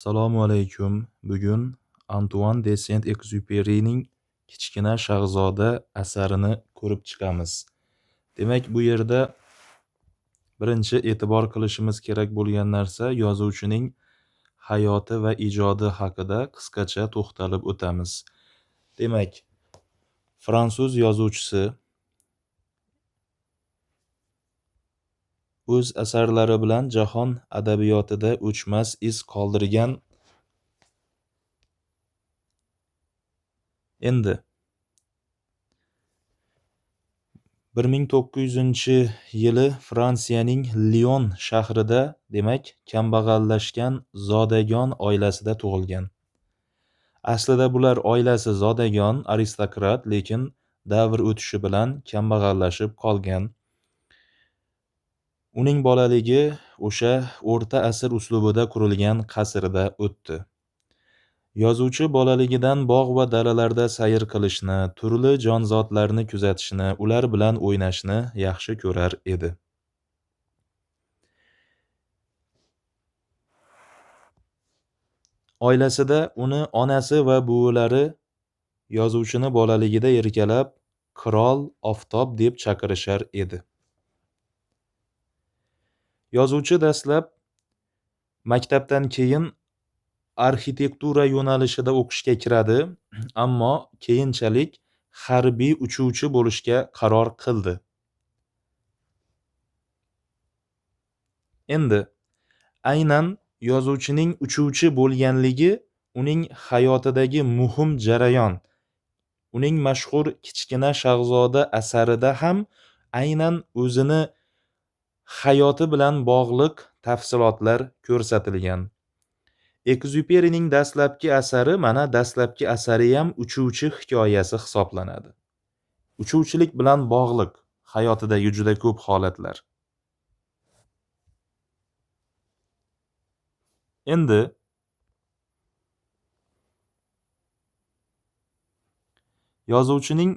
Assalomu alaykum. Bugun Antuan de Saint-Exupéry'ning Kichkina shahzoda asarini ko'rib chiqamiz. Demak, bu yerda birinchi e'tibor qilishimiz kerak bo'lgan narsa yozuvchining hayoti va ijodi haqida qisqacha to'xtalib o'tamiz. Demak, fransuz yozuvchisi o'z asarlari bilan jahon adabiyotida o'chmas iz qoldirgan. Endi 1900-yili Fransiyaning Lion shahrida, demak, kambag'allashgan zodagon oilasida tug'ilgan. Aslida bular oilasi zodagon, aristokrat, lekin davr o'tishi bilan kambag'allashib qolgan. Uning bolaligi o'sha o'rta asr uslubida qurilgan qasrda o'tdi. Yozuvchi bolaligidan bog' va dalalarda sayr qilishni, turli jonzotlarni kuzatishni, ular bilan o'ynashni yaxshi ko'rar edi. Oilasida uni onasi va buvilari yozuvchini bolaligida erkalab, Qirol Oftob deb chaqirishar edi. Yozuvchi dastlab maktabdan keyin arxitektura yo'nalishida o'qishga kiradi, ammo keyinchalik harbiy uchuvchi bo'lishga qaror qildi. Endi aynan yozuvchining uchuvchi bo'lganligi uning hayotidagi muhim jarayon. Uning mashhur Kichkina shahzoda asarida ham aynan o'zini hayoti bilan bog'liq tafsilotlar ko'rsatilgan. Exupéry'ning dastlabki asari, mana dastlabki asari ham uchuvchi hikoyasi hisoblanadi. Uchuvchilik bilan bog'liq hayotidagi juda ko'p holatlar. Endi yozuvchining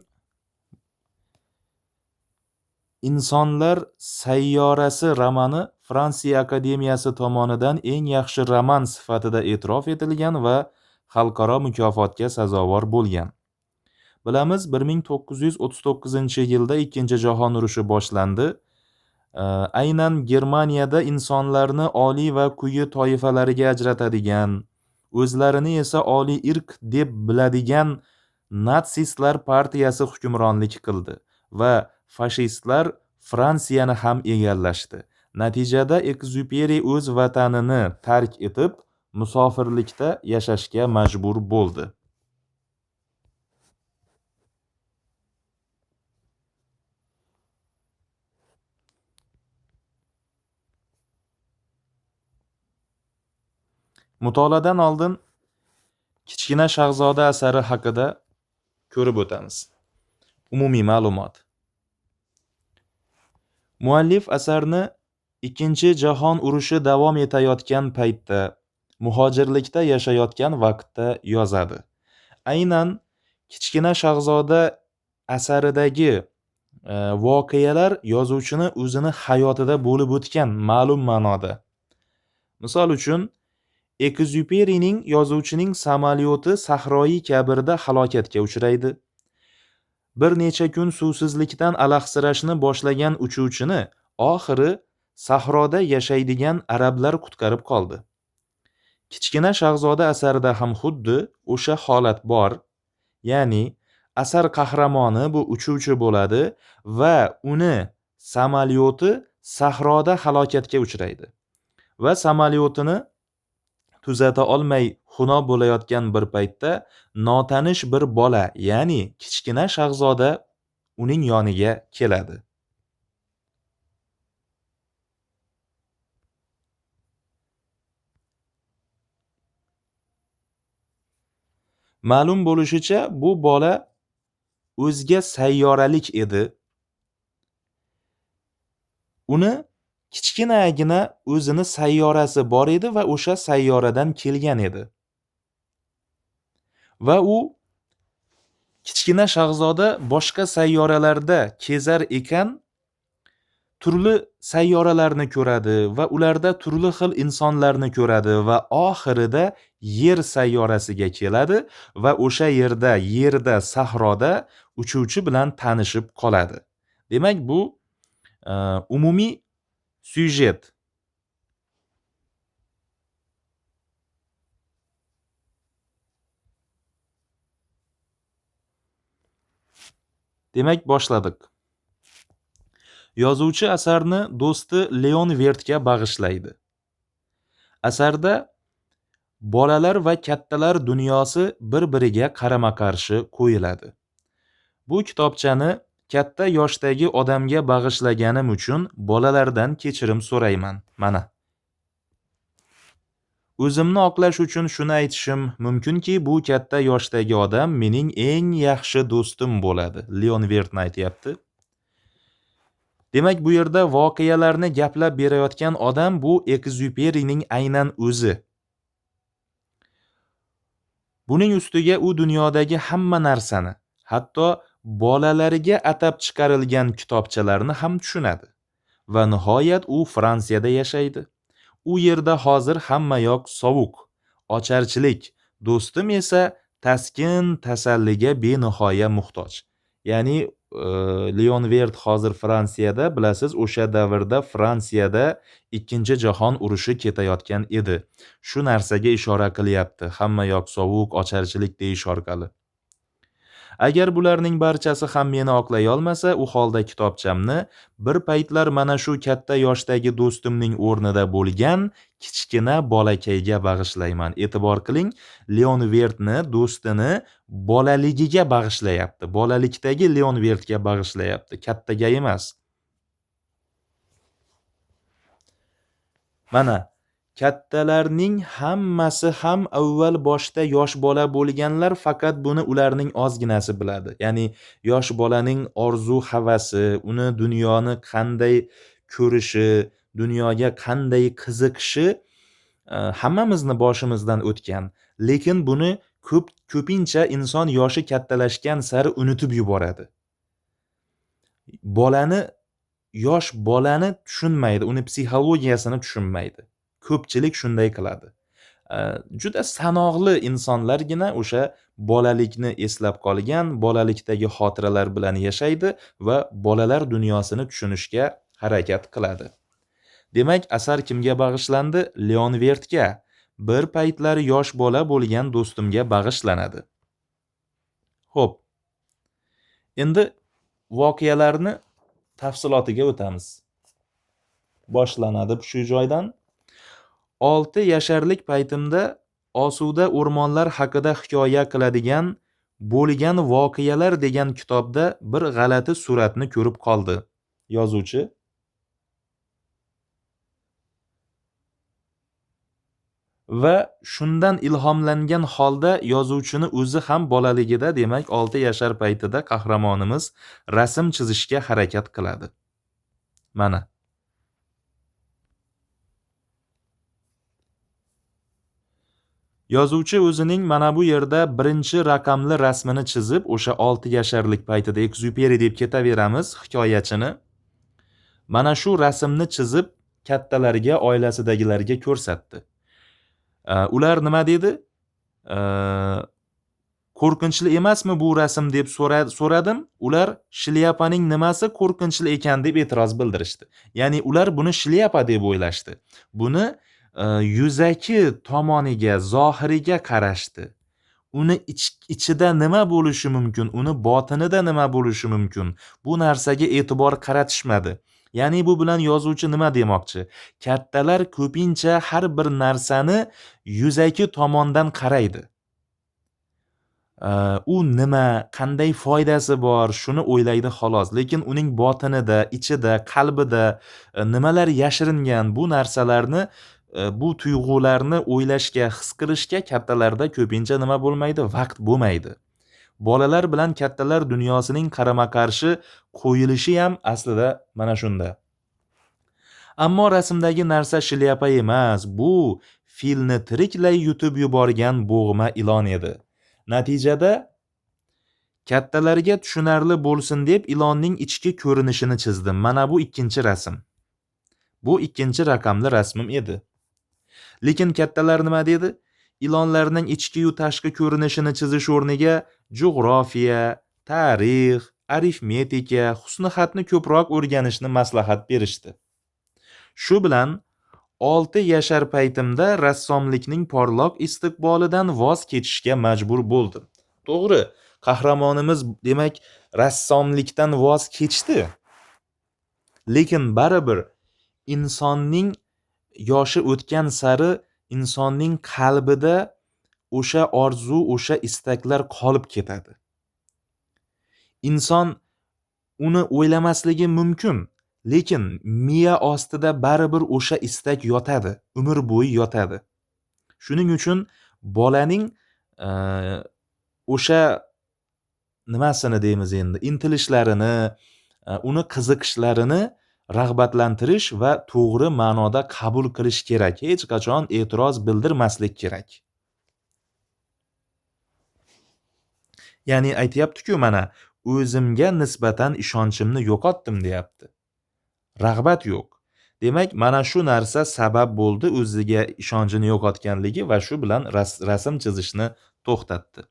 Insonlar sayyorasi romani Fransiya akademiyasi tomonidan eng yaxshi roman sifatida e'tirof etilgan va xalqaro mukofotga sazovor bo'lgan. Bilamiz, 1939-yilda Ikkinchi jahon urushi boshlandi. Aynan Germaniyada insonlarni oliy va quyi toifalarga ajratadigan, o'zlarini esa oliy irq deb biladigan natsistlar partiyasi hukmronlik qildi va fashistlar Fransiyani ham egallashdi. Natijada Exupéry o'z vatanini tark etib, musofirlikda yashashga majbur bo'ldi. Mutolaadan oldin Kichkina shahzoda asari haqida ko'rib o'tamiz. Umumiy ma'lumot. Muallif asarni Ikkinchi jahon urushi davom etayotgan paytda, muhojirlikda yashayotgan vaqtda yozadi. Aynan Kichkina shahzoda asaridagi voqealar yozuvchini o'zini hayotida bo'lib o'tgan ma'lum ma'noda. Misol uchun, Exupéry'ning yozuvchining samolyoti sahroyi kabirda halokatga uchraydi. Bir necha kun suvsizlikdan alahsirashni boshlagan uchuvchini oxiri sahroda yashaydigan arablar qutqarib qoldi. Kichkina shahzoda asarida ham xuddi o'sha holat bor. Ya'ni asar qahramoni bu uchuvchi bo'ladi va uni samolyoti sahroda halokatga uchraydi va samolyotini tuzata olmay xunob bo'layotgan bir paytda notanish bir bola, ya'ni Kichkina shahzoda uning yoniga keladi. Ma'lum bo'lishicha, bu bola o'zga sayyoralik edi. Uni kichkinagina o'zini sayyorasi bor edi va o'sha sayyoradan kelgan edi. Va u Kichkina shahzoda boshqa sayyoralarda kezar ekan, turli sayyoralarni ko'radi va ularda turli xil insonlarni ko'radi va oxirida Yer sayyorasiga keladi va o'sha yerda sahroda uchuvchi bilan tanishib qoladi. Demak, bu umumiy syujet. Demak, boshladik. Yozuvchi asarni do'sti Leon Vertga bag'ishlaydi. Asarda bolalar va kattalar dunyosi bir-biriga qarama-qarshi qo'yiladi. Bu kitobchani katta yoshdagi odamga bag'ishlaganim uchun bolalardan kechirim so'rayman. Mana. O'zimni oqlash uchun shuni aytishim mumkinki, bu katta yoshdagi odam mening eng yaxshi do'stim bo'ladi. Leon Vertni aytayapti. Demak, bu yerda voqealarni gaplab berayotgan odam bu Ekzyuperining aynan o'zi. Buning ustiga u dunyodagi hamma narsani, hatto bolalariga atab chiqarilgan kitobchalarni ham tushunadi. Va nihoyat u Fransiyada yashaydi. U yerda hozir hamma yoq sovuq, ocharchilik, do'stim esa taskin, tasalliga benihoya muhtoj. Ya'ni Leon Vert hozir Fransiyada, bilasiz, o'sha davrda Fransiyada Ikkinchi jahon urushi ketayotgan edi. Shu narsaga ishora qilyapti. Hamma yoq sovuq, ocharchilik deyish orqali. Agar bularning barchasi ham meni oqlay olmasa, u holda kitobchamni bir paytlar mana shu katta yoshdagi do'stimning o'rnida bo'lgan kichkina bolakayga bag'ishlayman. E'tibor qiling, Leon Vertni do'stini bolaligiga bag'ishlayapti. Bolalikdagi Leon Vertga bag'ishlayapti, kattaga emas. Mana kattalarning hammasi ham avval boshda yosh bola bo'lganlar faqat buni ularning ozginasi biladi. Ya'ni yosh bolaning orzu havasi, uni dunyoni qanday ko'rishi, dunyoga qanday qiziqishi hammamizni boshimizdan o'tgan. Lekin buni ko'pincha inson yoshi kattalashgan sari unutib yuboradi. Yosh bolani tushunmaydi, uni psixologiyasini tushunmaydi. Ko'pchilik shunday qiladi. Juda sanoqli insonlargina o'sha bolalikni eslab qolgan, bolalikdagi xotiralar bilan yashaydi va bolalar dunyosini tushunishga harakat qiladi. Demak, asar kimga bag'ishlandi? Leon Vertga. Bir paytlar yosh bola bo'lgan do'stimga bag'ishlanadi. Xo'p. Endi voqealarni tafsilotiga o'tamiz. Boshlanadi shu joydan. 6 yasharlik paytimda Osuda o'rmonlar haqida hikoya qiladigan bo'lgan voqealar degan kitobda bir g'alati suratni ko'rib qoldi yozuvchi. Va shundan ilhomlangan holda yozuvchini o'zi ham bolaligida, demak 6 yashar paytida qahramonimiz rasm chizishga harakat qiladi. Mana. Yozuvchi o'zining mana bu yerda birinchi raqamli rasmini chizib, o'sha 6 yasharlik paytida Ekzyuperi deb ketaveramiz hikoyachini. Mana shu rasmni chizib kattalarga, oilasidagilarga ko'rsatdi. Ular nima dedi? Qo'rqinchli emasmi bu rasm deb so'radim. Ular shlyapaning nimasi qo'rqinchli ekan deb e'tiroz bildirishdi. Ya'ni ular buni shlyapa deb o'ylashdi. Buni yuzaki tomoniga, zohiriga qarashdi. Uni ichida nima bo'lishi mumkin, uni botinida nima bo'lishi mumkin, bu narsaga e'tibor qaratishmadi. Ya'ni bu bilan yozuvchi nima demoqchi? Kattalar ko'pincha har bir narsani yuzaki tomondan qaraydi. U nima, qanday foydasi bor, shuni o'ylaydi xolos. Lekin uning botinida, ichida, qalbida nimalar yashiringan, bu narsalarni, bu tuyg'ularni o'ylashga, his qilishga kattalarda ko'pincha nima bo'lmaydi? Vaqt bo'lmaydi. Bolalar bilan kattalar dunyosining qarama-qarshi qo'yilishi ham aslida mana shunda. Ammo rasmdagi narsa shlyapa emas, bu filni tiriklay yutib yuborgan bo'g'ma ilon edi. Natijada Kattalarga tushunarli bo'lsin deb ilonning ichki ko'rinishini chizdim. Mana bu ikkinchi rasm. Bu ikkinchi raqamli rasmim edi. Lekin kattalar nima dedi? Ilonlarning ichki-yu tashqi ko'rinishini chizish o'rniga jug'rofiya, tarix, arifmetika, husni xatni ko'proq o'rganishni maslahat berishdi. Shu bilan 6 yashar paytimda rassomlikning porloq istiqbolidan voz kechishga majbur bo'ldim. To'g'ri, qahramonimiz demak rassomlikdan voz kechdi. Lekin baribir insonning yoshi o'tgan sari insonning qalbida o'sha orzu, o'sha istaklar qolib ketadi. Inson uni o'ylamasligi mumkin, lekin miya ostida baribir o'sha istak yotadi, umr bo'yi yotadi. Shuning uchun bolaning o'sha nimasini deymiz endi, intilishlarini, uni qiziqishlarini rag'batlantirish va to'g'ri ma'noda qabul qilish kerak. Hech qachon e'tiroz bildirmaslik kerak. Ya'ni aytayapti-ku, mana o'zimga nisbatan ishonchimni yo'qotdim deyapti. Rag'bat yo'q. Demak, mana shu narsa sabab bo'ldi o'ziga ishonchini yo'qotganligi va shu bilan rasm chizishni to'xtatdi.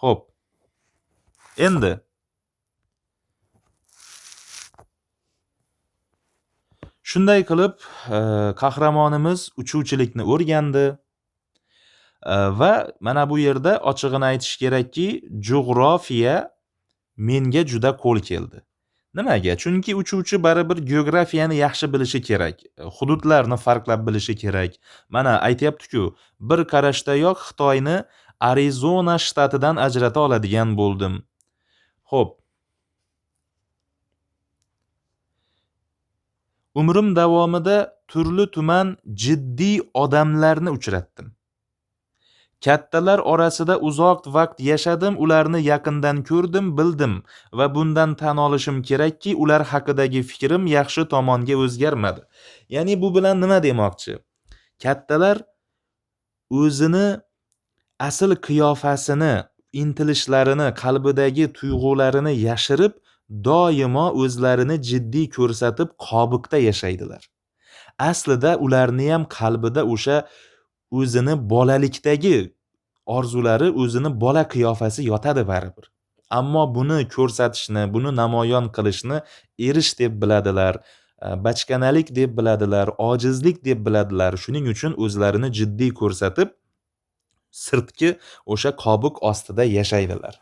Xo'p. Endi shunday qilib, qahramonimiz uchuvchilikni o'rgandi va mana bu yerda ochig'ini aytish kerakki, jug'rofiya menga juda qo'l keldi. Nimaga? Chunki uchuvchi baribir geografiyani yaxshi bilishi kerak, hududlarni farqlab bilishi kerak. Mana aytayapti-ku, bir qarashdayoq Xitoyni Arizona shtatidan ajrata oladigan bo'ldim. Xo'p. Umrim davomida turli-tuman jiddiy odamlarni uchratdim. Kattalar orasida uzoq vaqt yashadim, ularni yaqindan ko'rdim, bildim va bundan tan olishim kerakki, ular haqidagi fikrim yaxshi tomonga o'zgarmadi. Ya'ni bu bilan nima demoqchi? Kattalar o'zini asl qiyofasini, intilishlarini, qalbidagi tuyg'ularini yashirib, doimo o'zlarini jiddiy ko'rsatib qobiqda yashaydilar. Aslida ularni ham qalbida o'sha o'zini bolalikdagi orzulari, o'zini bola qiyofasi yotadi baribir. Ammo buni ko'rsatishni, buni namoyon qilishni erish deb biladilar, bachkanalik deb biladilar, ojizlik deb biladilar. Shuning uchun o'zlarini jiddiy ko'rsatib, sirtki o'sha qobiq ostida yashaydilar.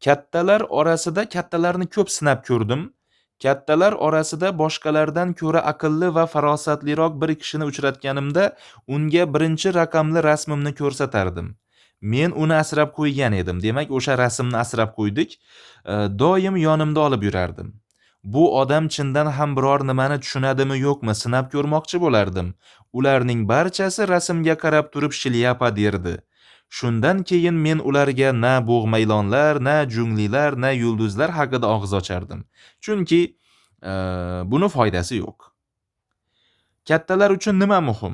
Kattalar orasida kattalarni ko'p sinab ko'rdim. Kattalar orasida boshqalardan ko'ra aqlli va farosatliroq bir kishini uchratganimda, unga birinchi raqamli rasmimni ko'rsatardim. Men uni asrab qo'ygan edim. Demak, o'sha rasmni asrab qo'ydik. Doim yonimda olib yurardim. Bu odam chindan ham biror nimani tushunadimi yo'qmi sinab ko'rmoqchi bo'lardim. Ularning barchasi rasmga qarab turib shilyapa derdi. Shundan keyin men ularga na bo'g'ma ilonlar, na junglilar, na yulduzlar haqida og'iz ochardim. Chunki buni foydasi yo'q. Kattalar uchun nima muhim?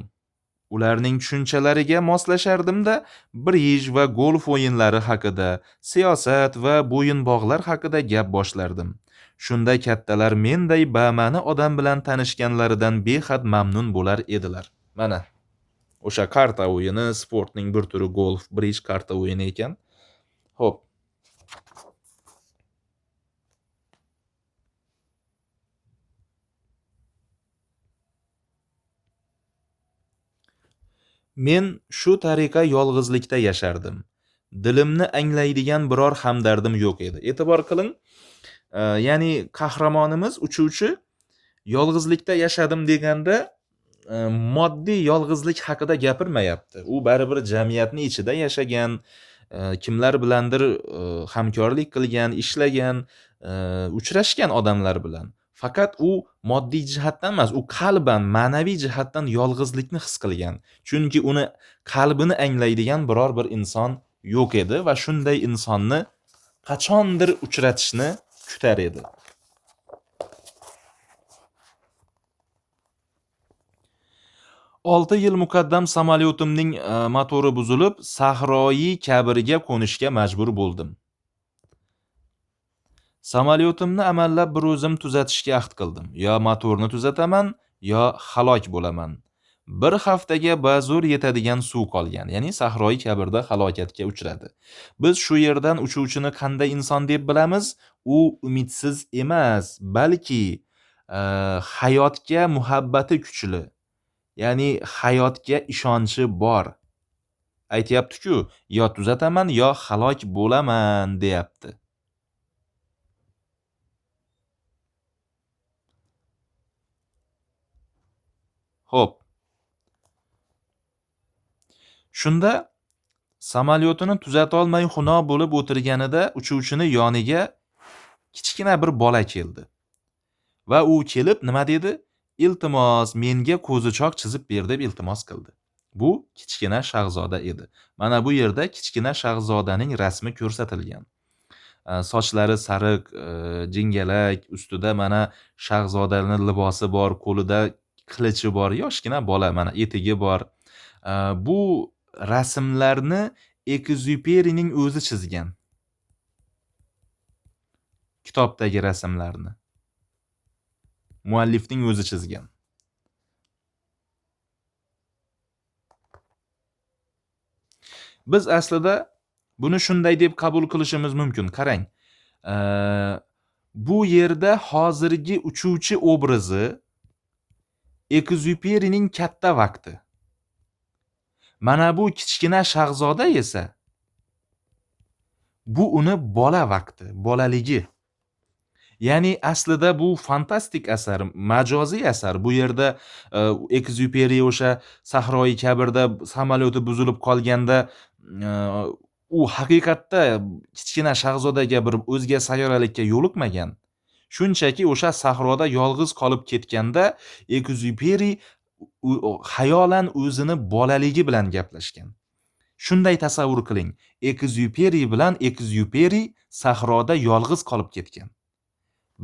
Ularning tushunchalariga moslashardim-da, brij va golf o'yinlari haqida, siyosat va bo'yinbog'lar haqida gap boshlardim. Shunda kattalar menday bama'ni odam bilan tanishganlaridan behad mamnun bo'lar edilar. Mana o'sha karta o'yini, sportning bir turi golf, brij karta o'yini ekan. Xo'p. Men shu tariqa yolg'izlikda yashardim. Dilimni anglaydigan biror hamdardim yo'q edi. E'tibor qiling, ya'ni qahramonimiz uchuvchi yolg'izlikda yashadim deganda moddiy yolg'izlik haqida gapirmayapti. U baribir jamiyatning ichida yashagan, kimlar bilandir hamkorlik qilgan, ishlagan, uchrashgan odamlar bilan. Faqat u moddiy jihatdan emas, u qalban, ma'naviy jihatdan yolg'izlikni his qilgan. Chunki uni qalbini anglaydigan biror bir inson yo'q edi va shunday insonni qachondir uchratishni kutar edi. 6 yil muqaddam samolyotimning motori buzilib, sahroyi kabirga qo'nishga majbur bo'ldim. Samolyotimni amallab bir o'zim tuzatishga ahd qildim. Yo motorni tuzataman, yo halok bo'laman. Bir haftaga bazo'r yetadigan suv qolgan, ya'ni sahroyi kabirda halokatga uchradi. Biz shu yerdan uchuvchini qanday inson deb bilamiz? U umidsiz emas, balki hayotga muhabbati kuchli. Ya'ni hayotga ishonchi bor. Aytayapti-ku, yo tuzataman, yo halok bo'laman, deyapti. Xo'p. Shunda samolyotini tuzata olmay xuno bo'lib o'tirganida uchuvchini yoniga kichkina bir bola keldi. Va u kelib nima dedi? Iltimos, menga ko'zichoq chizib ber deb iltimos qildi. Bu kichkina shahzoda edi. Mana bu yerda kichkina shahzodaning rasmi ko'rsatilgan. Sochlari sariq, jingalak, ustida mana shahzodaning libosi bor, qo'lida qilichi bor, yoshgina bola, mana etigi bor. Bu rasmlarni Ekzyuperining o'zi chizgan. Kitobdagi rasmlarni muallifning o'zi chizgan. Biz aslida buni shunday deb qabul qilishimiz mumkin. Qarang. Bu yerda hozirgi uchuvchi obrazi Ekzyuperining katta vaqti. Mana bu kichkina shahzoda esa bu uni bola vaqti, bolaligi. Ya'ni aslida bu fantastik asar, majoziy asar. Bu yerda Ekzyuperi o'sha sahroyi kabirda samolyoti buzilib qolganda u haqiqatda kichkina shahzodaga bir o'zga sayyoralikka yo'liqmagan. Shunchaki o'sha sahroda yolg'iz qolib ketganda Ekzyuperi xayolan o'zini bolaligi bilan gaplashgan. Shunday tasavvur qiling. Ekzyuperi bilan Ekzyuperi sahroda yolg'iz qolib ketgan.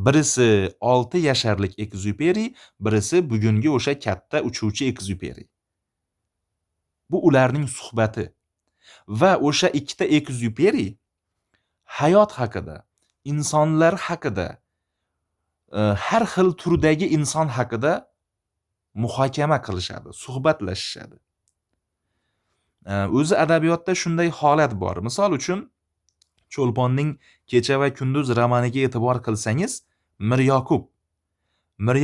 Birisi 6 yasharlik Ekzyuperi, birisi bugungi o'sha katta uchuvchi Ekzyuperi. Bu ularning suhbati. Va o'sha ikkita Ekzyuperi hayot haqida, insonlar haqida, har xil turdagi inson haqida muhokama qilishadi, suhbatlashishadi. O'zi adabiyotda shunday holat bor. Misol uchun, Cho'lponning Kecha va kunduz romaniga e'tibor qilsangiz, Mir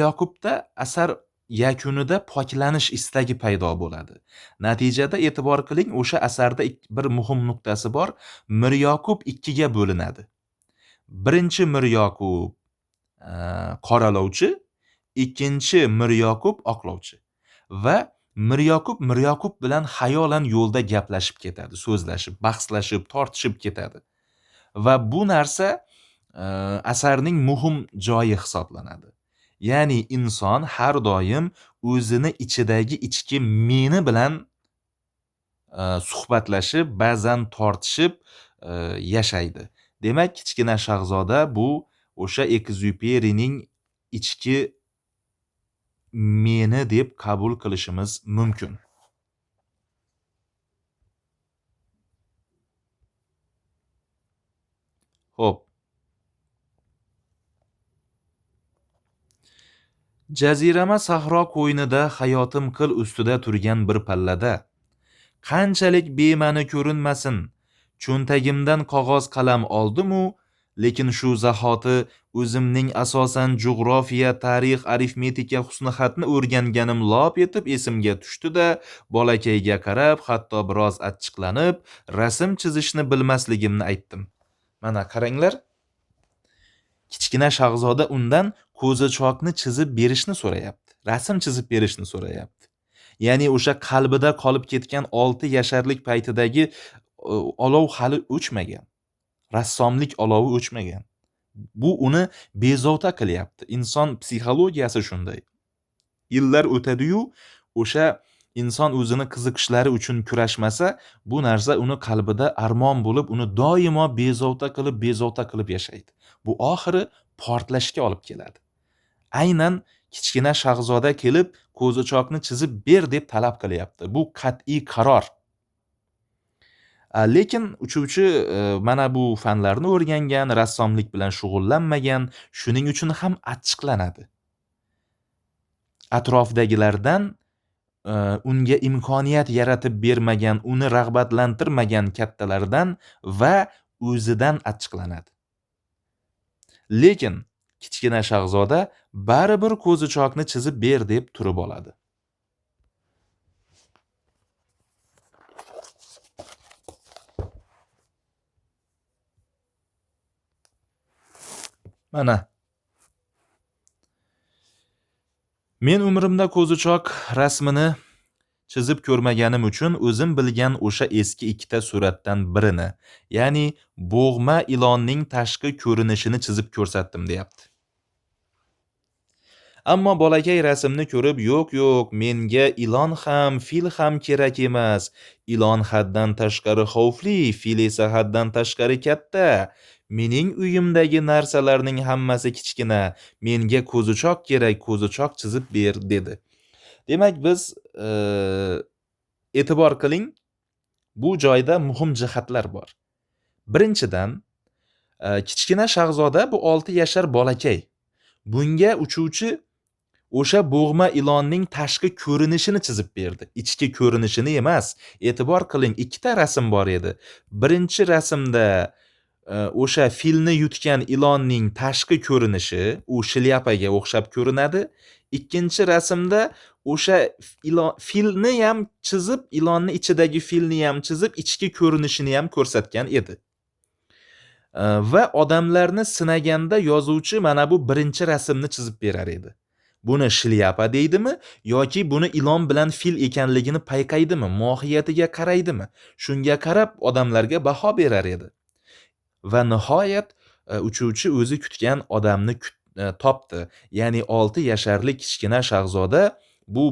Yoqubda asar yakunida poklanish istagi paydo bo'ladi. Natijada e'tibor qiling, o'sha asarda bir muhim nuqtasi bor. Mir Yoqub ikkiga bo'linadi. Birinchi Mir Yoqub qoralovchi, ikkinchi Mir Yoqub oqlovchi. Va Mir Yoqub bilan xayolan yo'lda gaplashib ketadi, so'zlashib, bahslashib, tortishib ketadi. Va bu narsa asarning muhim joyi hisoblanadi. Ya'ni inson har doim o'zini ichidagi ichki meni bilan suhbatlashib, ba'zan tortishib yashaydi. Demak, kichkina shahzoda bu o'sha Ekzyuperining ichki meni deb qabul qilishimiz mumkin. Xo'p. Jazirama sahro qo'ynida hayotim qil ustida turgan bir pallada qanchalik bema'ni ko'rinmasin, cho'ntagimdan qog'oz qalam oldim-u, lekin shu zahoti o'zimning asosan jug'rofiya, tarix, arifmetika, husnixatni o'rganganim lop etib esimga tushdi-da, bolakayga qarab, hatto biroz achchiqlanib, rasm chizishni bilmasligimni aytdim. Mana qaranglar, kichkina shahzoda undan ko'zichoqni chizib berishni so'rayapti. Rasm chizib berishni so'rayapti. Ya'ni o'sha qalbida qolib ketgan 6 yasharlik paytidagi olov hali o'chmagan. Rassomlik olovi o'chmagan. Bu uni bezovta qilyapti. Inson psixologiyasi shunday. Yillar o'tadi-yu, o'sha inson o'zini qiziqishlari uchun kurashmasa, bu narsa uni qalbida armon bo'lib, uni doimo bezovta qilib yashaydi. Bu oxiri portlashga olib keladi. Aynan Kichkina shahzoda kelib ko'zichoqni chizib ber deb talab qilyapti. Bu qat'iy qaror. Lekin uchuvchi mana bu fanlarni o'rgangan, rassomlik bilan shug'ullanmagan, shuning uchun ham achchiqlanadi. Atrofdagilardan unga imkoniyat yaratib bermagan, uni rag'batlantirmagan kattalardan va o'zidan achchiqlanadi. Lekin kichkina shahzoda baribir ko'zichoqni chizib ber deb turib oladi. Mana men umrimda ko'zichoq rasmini chizib ko'rmaganim uchun o'zim bilgan o'sha eski ikkita suratdan birini, ya'ni bo'g'ma ilonning tashqi ko'rinishini chizib ko'rsatdim deyapti. Ammo bolakay rasmni ko'rib, yo'q, menga ilon ham, fil ham kerak emas. Ilon haddan tashqari xavfli, fil esa haddan tashqari katta. Mening uyimdagi narsalarning hammasi kichkina. Menga ko'zichoq kerak, ko'zichoq chizib ber dedi. Demak, biz e'tibor qiling, bu joyda muhim jihatlar bor. Birinchidan, kichkina shahzoda bu 6 yashar bolakay. Bunga uchuvchi o'sha bo'g'ma ilonning tashqi ko'rinishini chizib berdi. Ichki ko'rinishini emas. E'tibor qiling, ikkita rasm bor edi. Birinchi rasmda o'sha filni yutgan ilonning tashqi ko'rinishi, u shlyapaga o'xshab ko'rinadi. Ikkinchi rasmda o'sha filni ham chizib, ilonni ichidagi filni ham chizib, ichki ko'rinishini ham ko'rsatgan edi. Va odamlarni sinaganda yozuvchi mana bu birinchi rasmni chizib berar edi. Buni shlyapa deydimi yoki buni ilon bilan fil ekanligini payqaydimi, mohiyatiga qaraydimi? Shunga qarab odamlarga baho berar edi. Va nihoyat uchuvchi o'zi kutgan odamni topdi. Ya'ni 6 yasharlik kichkina shahzoda bu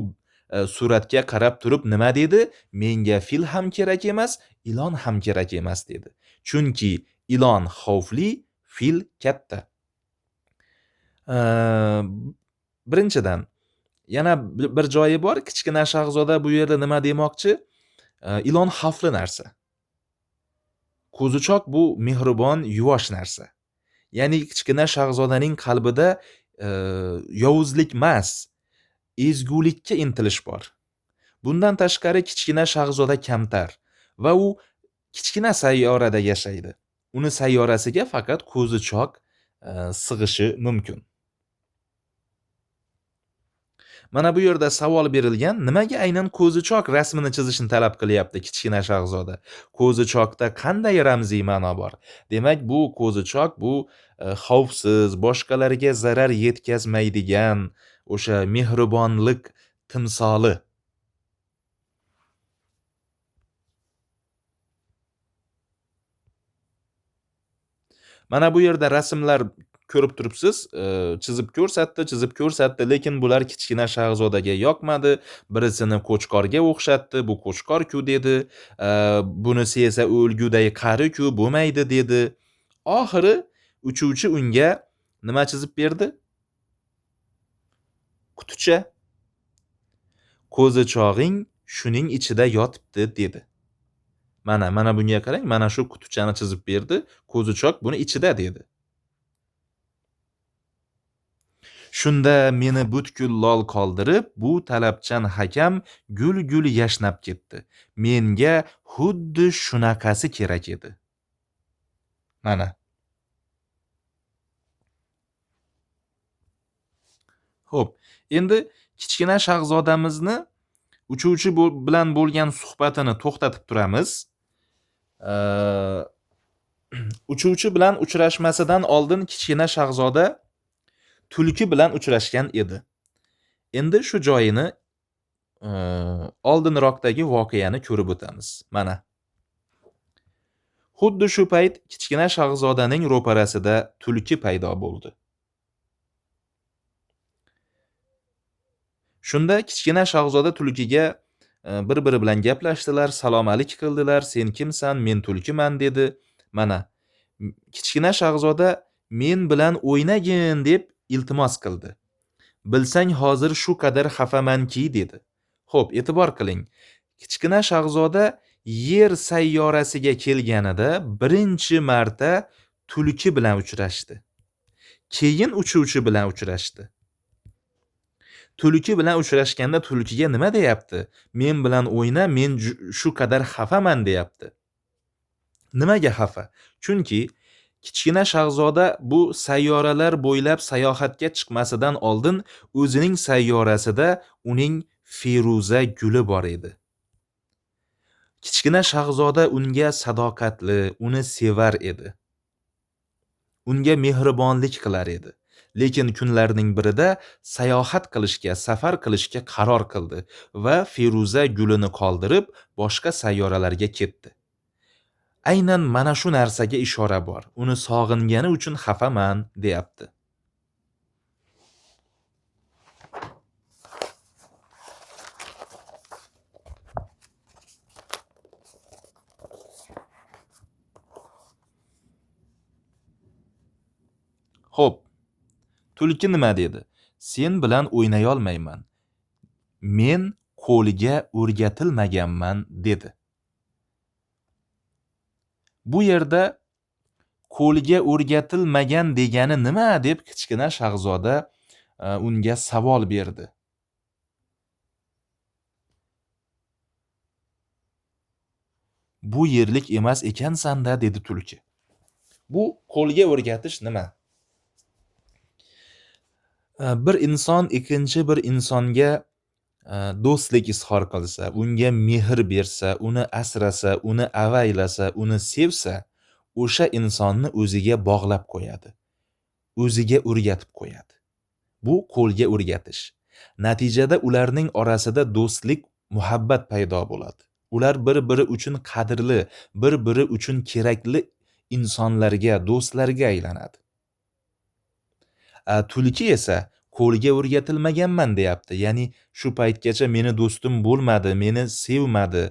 suratga qarab turib nima dedi? Menga fil ham kerak emas, ilon ham kerak emas dedi. Chunki ilon xavfli, fil katta. Birinchidan, yana bir joyi bor, kichkina shahzoda bu yerda nima demoqchi? Ilon xavfli narsa. Ko'zichoq bu mehribon, yuvosh narsa. Ya'ni kichkina shahzodaning qalbida yovuzlik emas, ezgulikka intilish bor. Bundan tashqari kichkina shahzoda kamtar va u kichkina sayyorada yashaydi. Uni sayyorasiga faqat ko'zichoq sig'ishi mumkin. Mana bu yerda savol berilgan, nimaga aynan ko'zichoq rasmini chizishni talab qilyapti kichkina shahzoda? Ko'zichoqda qanday ramziy ma'no bor? Demak, bu ko'zichoq bu xavfsiz, boshqalarga zarar yetkazmaydigan o'sha mehribonlik timsoli. Mana bu yerda rasmlar ko'rib turibsiz, chizib ko'rsatdi, lekin bular kichkina shahzodaga yoqmadi. Birisini qo'chqorga o'xshatdi, bu qo'chqor-ku dedi. Bunisi esa o'lguday qari-ku, bo'lmaydi dedi. Oxiri uchuvchi unga nima chizib berdi? Quticha. Ko'zichog'ing shuning ichida yotibdi dedi. Mana bunga qarang, mana shu qutichani chizib berdi. Ko'zichoq buni ichida dedi. Shunda meni butkul lol qoldirib, bu talabchan hakam gul-gul yashnab ketdi. Menga xuddi shunaqasi kerak edi. Mana. Xo'p, endi kichkina shahzodamizni uchuvchi bilan bo'lgan suhbatini to'xtatib turamiz. Uchuvchi bilan uchrashmasidan oldin kichkina shahzoda tulki bilan uchrashgan edi. Endi shu joyini oldinroqdagi voqeani ko'rib o'tamiz. Mana. Xuddi shu payt kichkina shahzodaning ro'parasida tulki paydo bo'ldi. Shunda kichkina shahzoda tulkiga bir-biri bilan gaplashdilar, salom-alik qildilar. Sen kimsan? Men tulkiman dedi. Mana. Kichkina shahzoda men bilan o'ynagin deb iltimos qildi. Bilsang hozir shu qadar xafamanki dedi. Xo'p, e'tibor qiling. Kichkina shahzoda yer sayyorasiga kelganida birinchi marta tulki bilan uchrashdi. Keyin uchuvchi bilan uchrashdi. Tulki bilan uchrashganda tulkiga nima deyapti? Men bilan o'yna, men shu qadar xafaman deyapti. Nimaga xafa? Chunki kichkina shahzoda bu sayyoralar bo'ylab sayohatga chiqmasidan oldin o'zining sayyorasida uning feruza guli bor edi. Kichkina shahzoda unga sadoqatli, uni sevar edi. Unga mehribonlik qilar edi. Lekin kunlarning birida sayohat qilishga, safar qilishga qaror qildi va feruza gulini qoldirib boshqa sayyoralarga ketdi. Aynan mana shu narsaga ishora bor. Uni sog'ingani uchun xafaman deyapti. Xo'p, tulki nima dedi? Sen bilan o'ynay olmayman. Men qo'liga o'rgatilmaganman dedi. Bu yerda qo'liga o'rgatilmagan degani nima deb kichkina shahzoda unga savol berdi. Bu yerlik emas ekansan-da dedi tulki. Bu qo'lga o'rgatish nima? Bir inson ikkinchi bir insonga do'stlik izhor qilsa, unga mehr bersa, uni asrasa, uni avaylasa, uni sevsa, o'sha insonni o'ziga bog'lab qo'yadi. O'ziga o'rgatib qo'yadi. Bu qo'lga o'rgatish. Natijada ularning orasida do'stlik, muhabbat paydo bo'ladi. Ular bir-biri uchun qadrli, bir-biri uchun kerakli insonlarga, do'stlarga aylanadi. Tulki esa qo'lga o'rgatilmaganman deyapti. Ya'ni shu paytgacha meni do'stim bo'lmadi, meni sevmadi,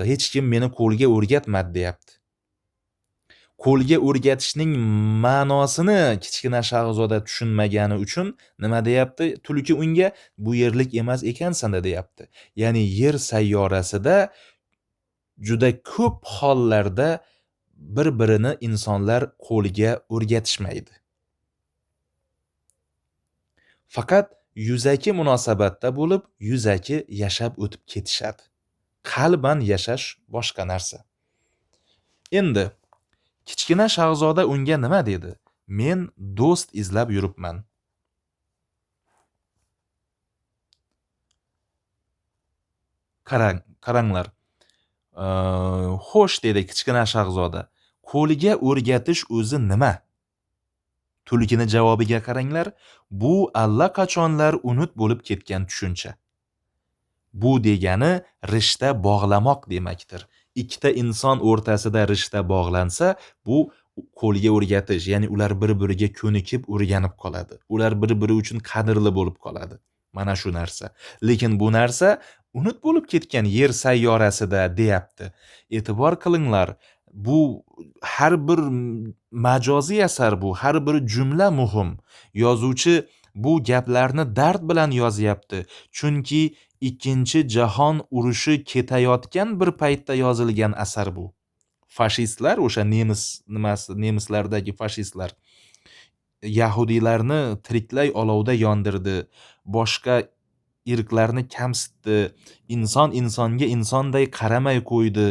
hech kim meni qo'lga o'rgatmadi deyapti. Qo'lga o'rgatishning ma'nosini kichkina shahzoda tushunmagani uchun nima deyapti? Tulki unga bu yerlik emas ekansan-da deyapti. Ya'ni yer sayyorasida juda ko'p hollarda bir-birini insonlar qo'lga o'rgatishmaydi. Faqat yuzaki munosabatda bo'lib, yuzaki yashab o'tib ketishadi. Qalban yashash boshqa narsa. Endi kichkina shahzoda unga nima dedi? Men do'st izlab yuribman. Qaranglar. Xo'sh dedi kichkina shahzoda. Qo'liga o'rgatish o'zi nima? Tulkini javobiga qaranglar. Bu allaqachonlar unut bo'lib ketgan tushuncha. Bu degani rishta bog'lamoq demakdir. Ikkita inson o'rtasida rishta bog'lansa, bu qo'lga o'rgatish, ya'ni ular bir-biriga ko'nikib o'rganib qoladi. Ular bir-biri uchun qadrli bo'lib qoladi. Mana shu narsa. Lekin bu narsa unut bo'lib ketgan yer sayyorasida deyapti. E'tibor qilinglar, bu har bir majoziy asar bu, har bir jumla muhim. Yozuvchi bu gaplarni dard bilan yozyapti. Chunki Ikkinchi jahon urushi ketayotgan bir paytda yozilgan asar bu. Fashistlar, o'sha nemislardagi fashistlar yahudiylarni tiriklay olovda yondirdi. Boshqa irqlarni kamsitdi. Inson insonga insonday qaramay qo'ydi.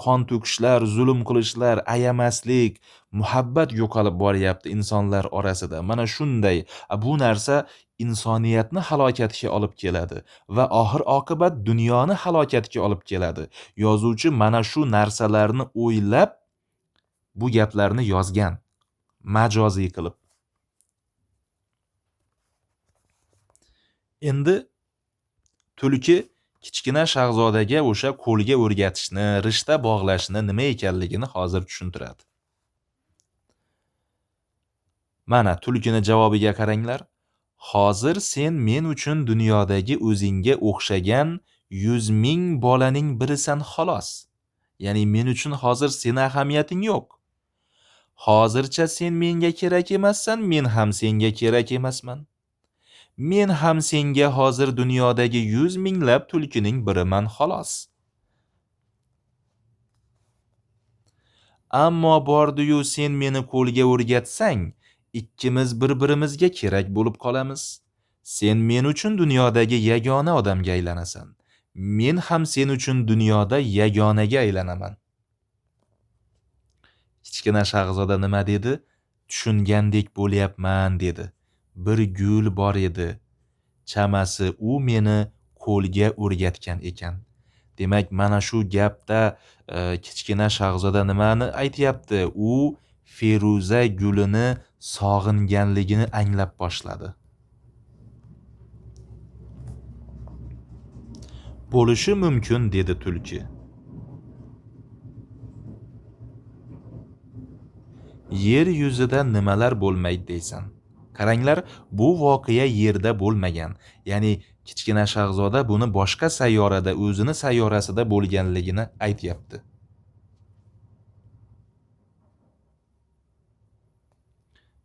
Qon to'kishlar, zulm qilishlar, ayamaslik, muhabbat yo'qolib boryapti insonlar orasida. Mana shunday. Bu narsa insoniyatni halokatga olib keladi va oxir oqibat dunyoni halokatga olib keladi. Yozuvchi mana shu narsalarni o'ylab bu gaplarni yozgan, majoziy qilib. Endi tulki kichkina shahzodaga o'sha qo'lga o'rgatishni, rishta bog'lashni nima ekanligini hozir tushuntiradi. Mana tulkini javobiga qaranglar. Hozir sen men uchun dunyodagi o'zingga o'xshagan 100 ming bolaning birisan xolos. Ya'ni men uchun hozir seni ahamiyating yo'q. Hozircha sen menga kerak emassan, men ham senga kerak emasman. Men ham senga hozir dunyodagi 100 minglab tulkining biriman xolos. Ammo bordi-yu sen meni qo'lga o'rgatsang, ikkimiz bir-birimizga kerak bo'lib qolamiz. Sen men uchun dunyodagi yagona odamga aylanasan. Men ham sen uchun dunyoda yagonaga aylanaman. Kichkina shahzoda nima dedi? Tushungandek bo'lyapman dedi. Bir gul bor edi. Chamasi u meni qo'lga o'rgatgan ekan. Demak, mana shu gapda kichkina shahzoda nimani aytayapti? U feruza gulini sog'inganligini anglab boshladi. Bo'lishi mumkin dedi tulki. Yer yuzida nimalar bo'lmaydi deysan? Qaranglar, bu voqea yerda bo'lmagan. Ya'ni kichkina shahzoda buni boshqa sayyorada, o'zini sayyorasida bo'lganligini aytayapti.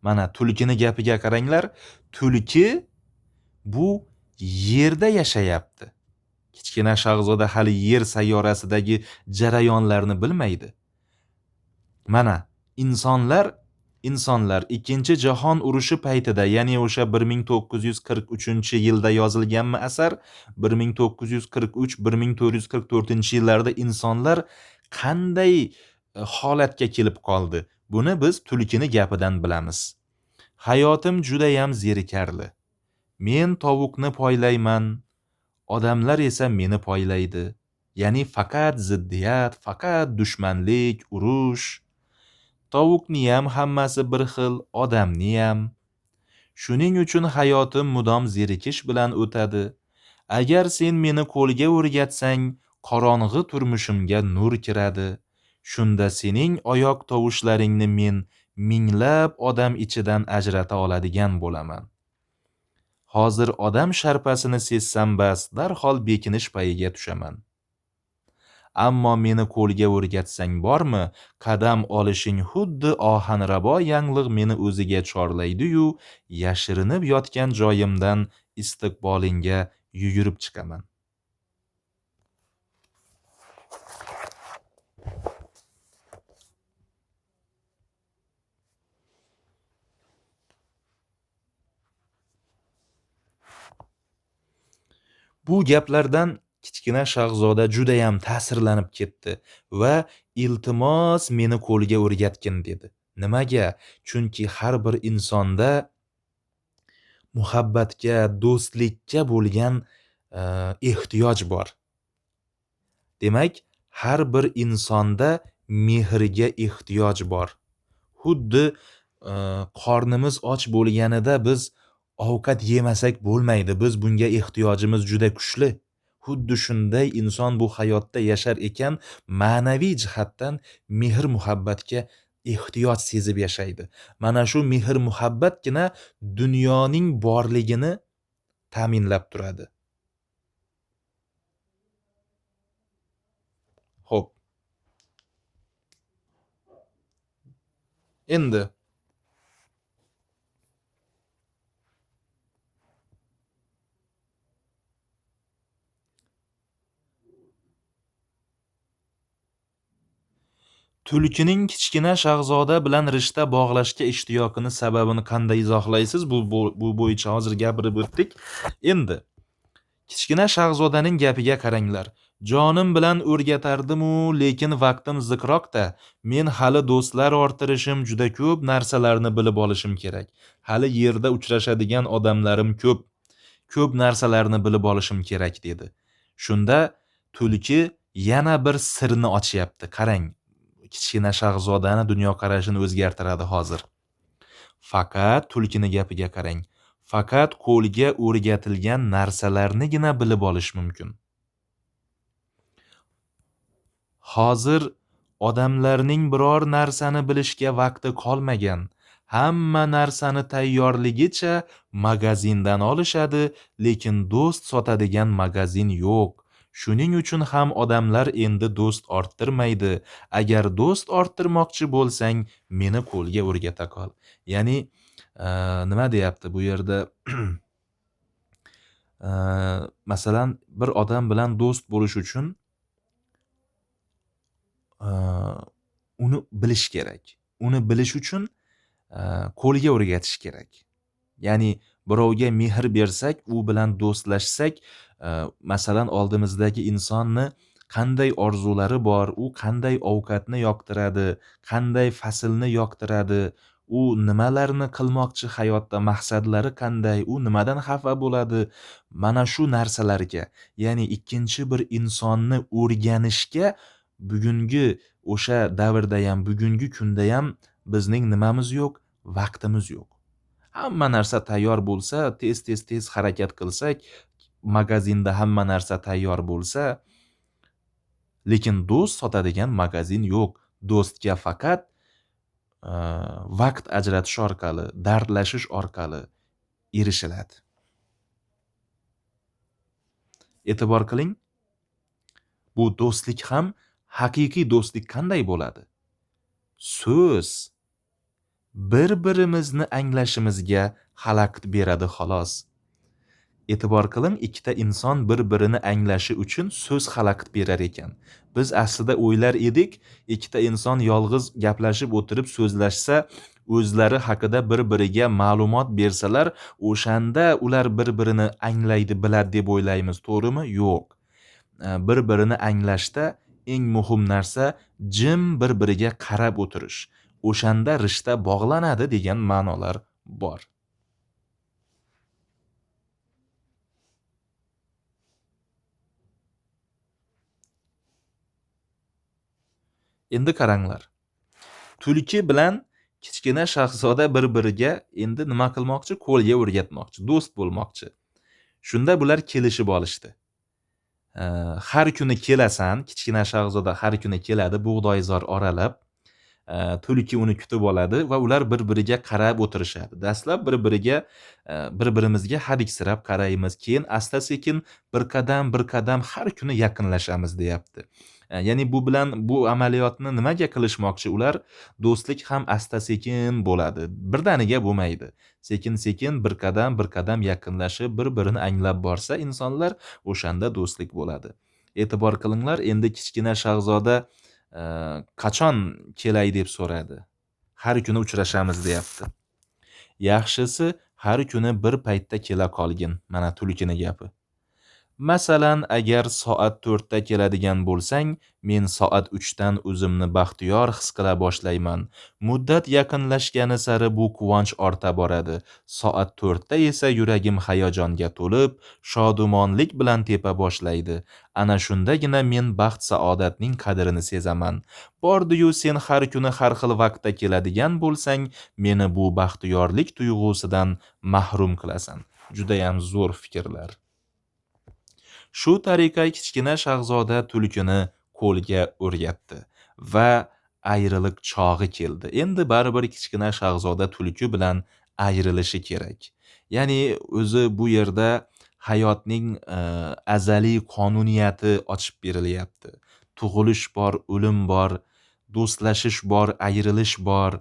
Mana tulkini gapiga qaranglar, tulki bu yerda yashayapti. Kichkina shahzoda hali yer sayyorasidagi jarayonlarni bilmaydi. Mana insonlar ikkinchi jahon urushi paytida, ya'ni o'sha 1943-yilda yozilganmi asar, 1943-1444-yillarda insonlar qanday holatga kelib qoldi? Buni biz tulkini gapidan bilamiz. Hayotim judayam zerikarli. Men tovuqni poylayman, odamlar esa meni poylaydi. Ya'ni faqat ziddiyat, faqat dushmanlik, urush. Tovuqniyam hammasi bir xil, odamniyam. Shuning uchun hayotim mudom zerikish bilan o'tadi. Agar sen meni qo'lga o'rgatsang, qorong'i turmushimga nur kiradi. Shunda sening oyoq tovushlaringni men minglab odam ichidan ajrata oladigan bo'laman. Hozir odam sharpasini sezsam bas, darhol bekinish payiga tushaman. Ammo meni qo'lga o'rgatsang bormi, qadam olishing xuddi ohanrabo yanglig' meni o'ziga chorlaydi-yu, yashirinib yotgan joyimdan istiqbolingga yugurib chiqaman. Bu gaplardan kichkina shahzoda judayam ta'sirlanib ketdi va iltimos meni qo'lga o'rgatgin dedi. Nimaga? Chunki har bir insonda muhabbatga, do'stlikka bo'lgan ehtiyoj bor. Demak, har bir insonda mehrga ehtiyoj bor. Xuddi qornimiz och bo'lganida biz ovqat yemasak bo'lmaydi. Biz bunga ehtiyojimiz juda kuchli. Xuddi shunday inson bu hayotda yashar ekan, ma'naviy jihatdan mehr muhabbatga ehtiyoj sezib yashaydi. Mana shu mehr muhabbatgina dunyoning borligini ta'minlab turadi. Xo'p. Endi tulkining kichkina shahzoda bilan rishta bog'lashga ishtiyoqini sababini qanday izohlaysiz? Bu bo'yicha hozir gapirib o'tdik. Endi kichkina shahzodaning gapiga qaranglar. Jonim bilan o'rgatardim-u, lekin vaqtim ziqroqda. Men hali do'stlar orttirishim, juda ko'p narsalarni bilib olishim kerak. Hali yerda uchrashadigan odamlarim ko'p. Ko'p narsalarni bilib olishim kerak dedi. Shunda tulki yana bir sirni ochyapti. Qarang, kichkina shahzodani dunyoqarashini o'zgartiradi hozir. Faqat tulkini gapiga qarang. Faqat qo'lga o'rgatilgan narsalarnigina bilib olish mumkin. Hozir odamlarning biror narsani bilishga vaqti qolmagan. Hamma narsani tayyorligicha magazindan olishadi, lekin do'st sotadigan magazin yo'q. Shuning uchun ham odamlar endi do'st orttirmaydi. Agar do'st orttirmoqchi bo'lsang, meni qo'lga o'rgata qol. Ya'ni nima deyapti bu yerda? Masalan, bir odam bilan do'st bo'lish uchun e, uni bilish kerak. Uni bilish uchun qo'lga o'rgatish kerak. Ya'ni birovga mehr bersak, u bilan do'stlashsak, masalan, oldimizdagi insonni qanday orzulari bor, u qanday ovqatni yoqtiradi, qanday faslni yoqtiradi, u nimalarni qilmoqchi hayotda, maqsadlari qanday, u nimadan xafa bo'ladi, mana shu narsalarga, ya'ni ikkinchi bir insonni o'rganishga bugungi o'sha davrda ham, bugungi kunda ham bizning nimamiz yo'q, vaqtimiz yo'q. Hamma narsa tayyor bo'lsa, tez harakat qilsak, magazinda hamma narsa tayyor bo'lsa, lekin do'st sotadigan magazin yo'q. Do'stga faqat vaqt ajratish orqali, dardlashish orqali erishiladi. E'tibor qiling, bu do'stlik ham haqiqiy do'stlik qanday bo'ladi? So'z bir-birimizni anglashimizga xalaqit beradi xolos. E'tibor qiling, ikkita inson bir-birini anglashi uchun so'z xalaqit berar ekan. Biz aslida o'ylar edik, ikkita inson yolg'iz gaplashib o'tirib so'zlashsa, o'zlari haqida bir-biriga ma'lumot bersalar, o'shanda ular bir-birini anglaydi, biladi deb o'ylaymiz, to'g'rimi? Yo'q. Bir-birini anglashda eng muhim narsa jim bir-biriga qarab o'tirish. O'shanda rishta bog'lanadi degan ma'nolar bor. Endi qaranglar. Tulki bilan kichkina shahzoda bir-biriga endi nima qilmoqchi? Qo'lga o'rgatmoqchi, do'st bo'lmoqchi. Shunda bular kelishib olishdi. Har kuni kelasan, kichkina shahzoda har kuni keladi, bug'doyzor oralab, tulki uni kutib oladi va ular bir-biriga qarab o'tirishadi. Dastlab bir-birimizga hadiksirab qaraymiz, keyin asta-sekin bir qadam har kuni yaqinlashamiz deyapti. Ya'ni bu amaliyotni nimaga qilishmoqchi ular? Do'stlik ham asta-sekin bo'ladi, birdaniga bo'lmaydi. Sekin-sekin bir qadam yaqinlashib, bir-birini anglab borsa insonlar, o'shanda do'stlik bo'ladi. E'tibor qilinglar, endi kichkina shahzoda qachon kelay deb so'radi. Har kuni uchrashamiz deyapti. Yaxshisi har kuni bir paytda kela qolgin. Mana tulkini gapi. Masalan, agar soat 4 da keladigan bo'lsang, men soat 3 dan o'zimni baxtiyor his qila boshlayman. Muddat yaqinlashgani sari bu quvonch orta boradi. Soat 4 da esa yuragim hayajonga to'lib, shodumonlik bilan tepa boshlaydi. Ana shundagina men baxt saodatning qadrini sezaman. Bordi-yu sen har kuni har xil vaqtda keladigan bo'lsang, meni bu baxtiyorlik tuyg'usidan mahrum qilasan. Juda ham zo'r fikrlar. Shu tariqa kichkina shahzoda tulkini qo'lga o'rgatdi va ayriliq chog'i keldi. Endi baribir kichkina shahzoda tulki bilan ayrilishi kerak. Ya'ni o'zi bu yerda hayotning azaliy qonuniyati ochib berilyapti. Tug'ilish bor, o'lim bor, do'stlashish bor, ayrilish bor,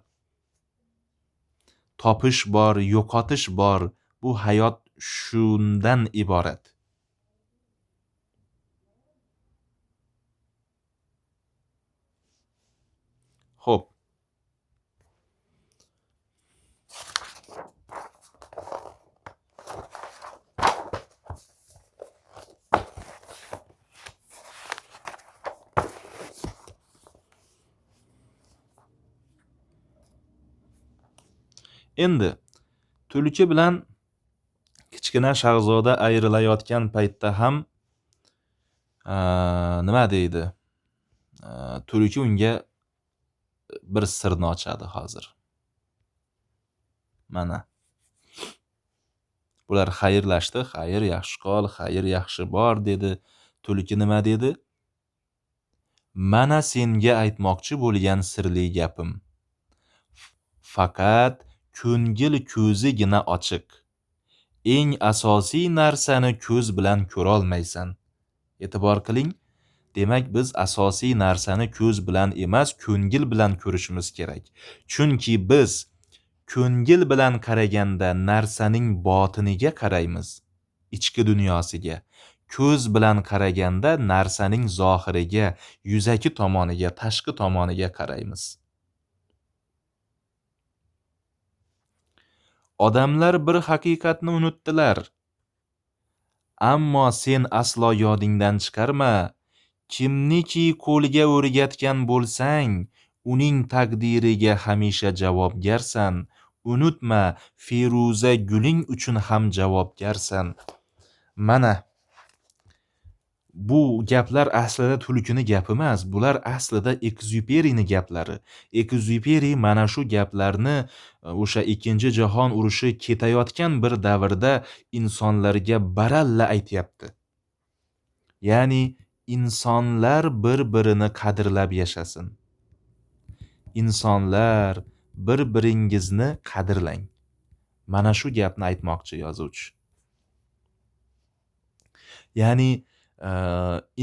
topish bor, yo'qotish bor. Bu hayot shundan iborat. Xo'p. Endi tulki bilan kichkina shahzoda ayrilayotgan paytda ham nima deydi? Tulki unga bir sirni ochadi hozir. Mana. Bular xayrlashdi. Xayr, yaxshi qol, xayr, yaxshi bor dedi. Tulki nima dedi? Mana senga aytmoqchi bo'lgan sirli gapim. Faqat ko'ngil ko'zigina ochiq. Eng asosiy narsani ko'z bilan ko'ra olmaysan. E'tibor qiling. Demak, biz asosiy narsani ko'z bilan emas, ko'ngil bilan ko'rishimiz kerak. Chunki biz ko'ngil bilan qaraganda narsaning botiniga qaraymiz, ichki dunyosiga. Ko'z bilan qaraganda narsaning zohiriga, yuzaki tomoniga, tashqi tomoniga qaraymiz. Odamlar bir haqiqatni unutdilar. Ammo sen aslo yodingdan chiqarma. Kimniki qo'lga o'rgatgan bo'lsang, uning taqdiriga hamisha javobgarsan. Unutma, feruza guling uchun ham javobgarsan. Mana bu gaplar aslida Tulkini gapi emas, bular aslida Ekzyuperining gaplari. Ekzyuperi mana shu gaplarni o'sha Ikkinchi jahon urushi ketayotgan bir davrda insonlarga baralla aytyapti. Ya'ni insonlar bir-birini qadrlab yashasin. Insonlar bir-biringizni qadrlang. Mana shu gapni aytmoqchi yozuvchi. Ya'ni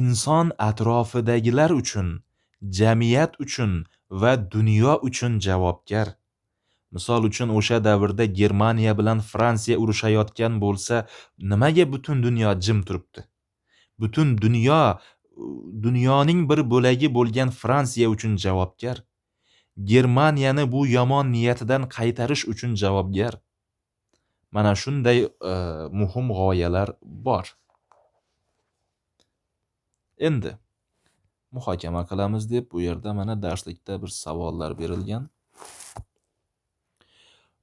inson atrofidagilar uchun, jamiyat uchun va dunyo uchun javobgar. Misol uchun o'sha davrda Germaniya bilan Fransiya urushayotgan bo'lsa, nimaga butun dunyo jim turibdi? Butun dunyoning bir bo'lagi bo'lgan Fransiya uchun javobgar. Germaniyani bu yomon niyatidan qaytarish uchun javobgar. Mana shunday muhim g'oyalar bor. Endi muhokama qilamiz deb bu yerda mana darslikda bir savollar berilgan.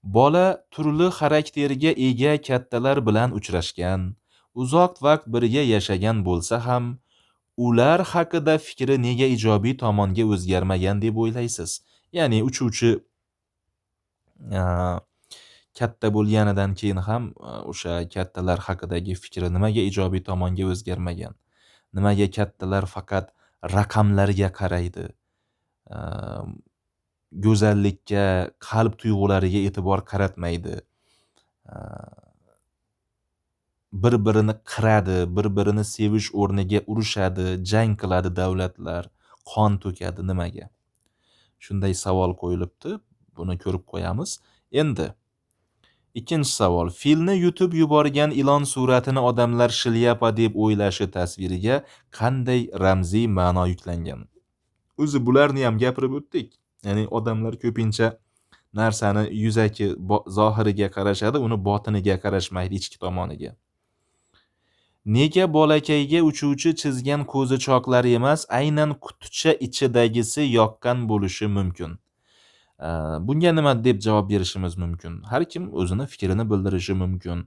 Bola turli xarakterga ega kattalar bilan uchrashgan, uzoq vaqt birga yashagan bo'lsa ham, ular haqida fikri nega ijobiy tomonga o'zgarmagan deb o'ylaysiz? Ya'ni uchuvchi katta bo'lganidan keyin ham o'sha kattalar haqidagi fikri nimaga ijobiy tomonga o'zgarmagan? Nimaga kattalar faqat raqamlarga qaraydi? Go'zallikka, qalb tuyg'ulariga e'tibor qaratmaydi. Bir-birini qiradi, bir-birini sevish o'rniga urushadi, jang qiladi davlatlar, qon to'kadi nimaga? Shunday savol qo'yilibdi. Buni ko'rib qo'yamiz. Endi ikkinchi savol. Filni yutib yuborgan ilon suratini odamlar shilyapa deb o'ylashi tasviriga qanday ramziy ma'no yuklangan? O'zi bularni ham gapirib o'tdik. Ya'ni odamlar ko'pincha narsani yuzaki zohiriga qarashadi, uni botiniga qarashmaydi, ichki tomoniga. Nega bolakayga uchuvchi chizgan qo'zichoqlar emas, aynan quticha ichidagisi yoqqan bo'lishi mumkin? Bunga nima deb javob berishimiz mumkin? Har kim o'zini fikrini bildirishi mumkin.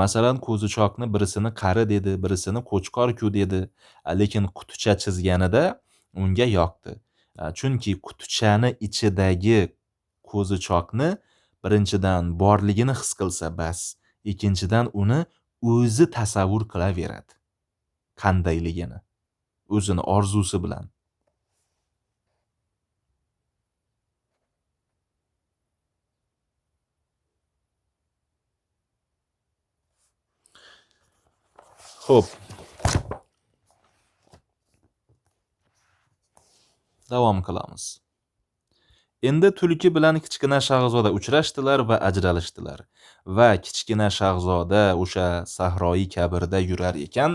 Masalan, qo'zichoqni birisini qari dedi, birisini qo'chqor-ku dedi, lekin quticha chizganida unga yoqdi. Chunki qutichani ichidagi qo'zichoqni birinchidan borligini his qilsa bas, ikkinchidan uni o'zi tasavvur qilaveradi. Qandayligini, o'zini orzusi bilan. Xo'p. Davom qilamiz. Endi tulki bilan kichkina shahzoda uchrashdilar va ajralishdilar. Va kichkina shahzoda o'sha sahroyi kabirda yurar ekan,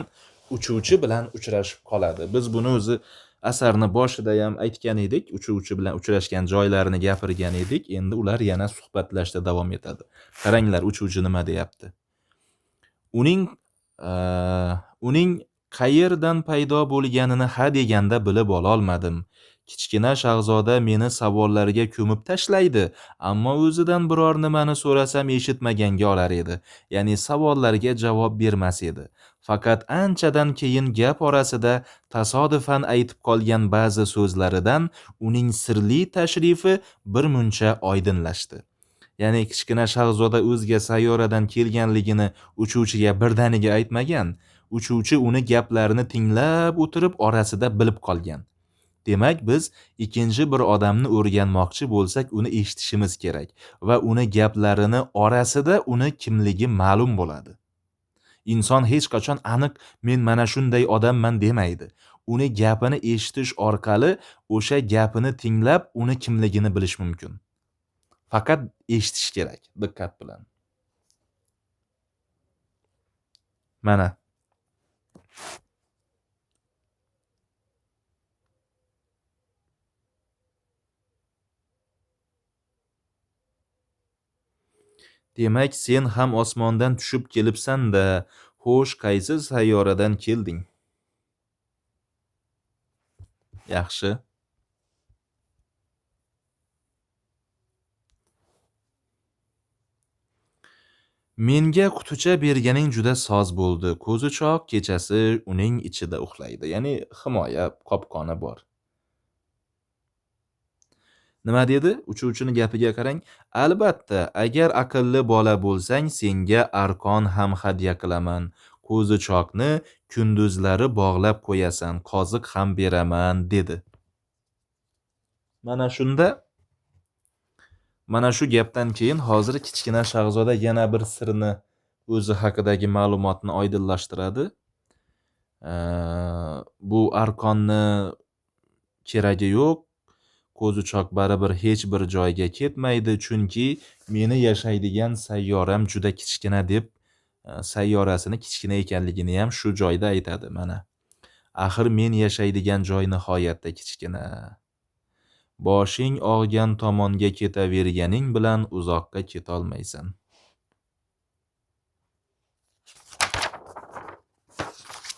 uchuvchi bilan uchrashib qoladi. Biz buni o'zi asarni boshida ham aytgan edik, uchuvchi bilan uchrashgan joylarini gapirgan edik. Endi ular yana suhbatlashda davom etadi. Qaranglar, uchuvchi nima deyapti? Uning qayerdan paydo bo'lganini ha deganda bilib ololmadim. Kichkina shahzoda meni savollarga ko'mib tashlaydi, ammo o'zidan biror nimani so'rasam eshitmaganga olar edi. Ya'ni savollarga javob bermas edi. Faqat anchadan keyin gap orasida tasodifan aytib qolgan ba'zi so'zlaridan uning sirli tashrifi bir muncha oydinlashdi. Ya'ni kichkina shahzoda o'zga sayyoradan kelganligini uchuvchiga birdaniga aytmagan. Uchuvchi uni gaplarini tinglab o'tirib orasida bilib qolgan. Demak, biz ikkinchi bir odamni o'rganmoqchi bo'lsak, uni eshitishimiz kerak va uni gaplarini orasida uni kimligi ma'lum bo'ladi. Inson hech qachon aniq men mana shunday odamman demaydi. Uni gapini eshitish orqali o'sha gapini tinglab, uni kimligini bilish mumkin. Faqat eshitish kerak, diqqat bilan. Mana. Demak, sen ham osmondan tushib kelibsan-da. Xo'sh, qaysi sayyoradan kelding? Yaxshi. Menga quticha berganing juda soz bo'ldi. Ko'zichoq kechasi uning ichida uxlaydi. Ya'ni himoya qopqoni bor. Nima dedi? Uchuvchini gapiga qarang. Albatta, agar aqlli bola bo'lsang, senga arqon ham hadya qilaman. Ko'zichoqni kunduzlari bog'lab qo'yasan, qoziq ham beraman, dedi. Mana shunda, mana shu gapdan keyin hozir kichkina shahzoda yana bir sirni o'zi haqidagi ma'lumotni oydinlashtiradi. Bu arqonni keragi yo'q. Ko'zichoq baribir hech bir joyga ketmaydi, chunki meni yashaydigan sayyoram juda kichkina deb sayyorasini kichkina ekanligini ham shu joyda aytadi. Mana. Axir men yashaydigan joy nihoyatda kichkina. Boshing og'gan tomonga ketaverganing bilan uzoqqa ketolmaysan.